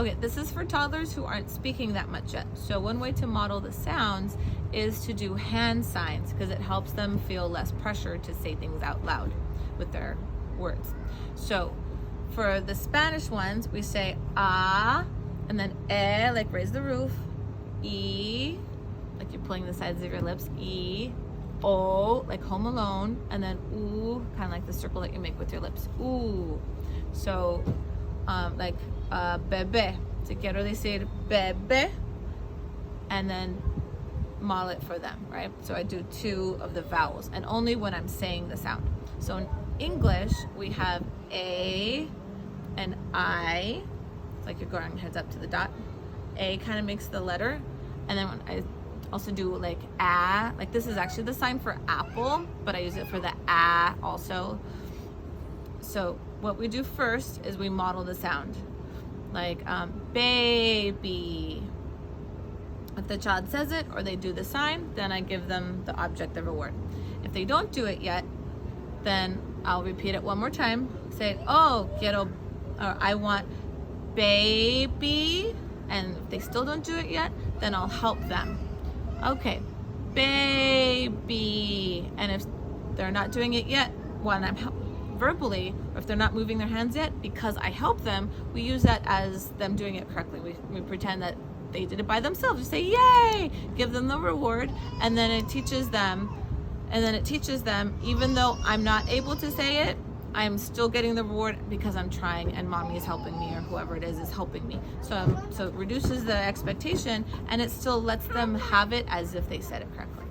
Okay, this is for toddlers who aren't speaking that much yet. So one way to model the sounds is to do hand signs because it helps them feel less pressure to say things out loud with their words. So for the Spanish ones, we say ah, and then like raise the roof, e, like you're pulling the sides of your lips, e, o, like home alone, and then oo, kind of like the circle that you make with your lips, ooh. So like bebé, te quiero decir bebé, and then model it for them, right? So I do 2 of the vowels, and only when I'm saying the sound. So in English, we have A and I. It's like you're going heads up to the dot. A kind of makes the letter, and then when I also do like a, like this is actually the sign for apple, but I use it for the a also. So what we do first is we model the sound, like baby. If the child says it or they do the sign, then I give them the object of a word. If they don't do it yet, then I'll repeat it one more time. Say, oh, quiero, or I want baby. And if they still don't do it yet, then I'll help them. Okay, baby. And if they're not doing it yet, when I'm verbally, or if they're not moving their hands yet, because I help them, we use that as them doing it correctly. We pretend that they did it by themselves. We say, yay, give them the reward, and then it teaches them, even though I'm not able to say it, I'm still getting the reward because I'm trying and mommy is helping me, or whoever it is helping me. So it reduces the expectation, and it still lets them have it as if they said it correctly.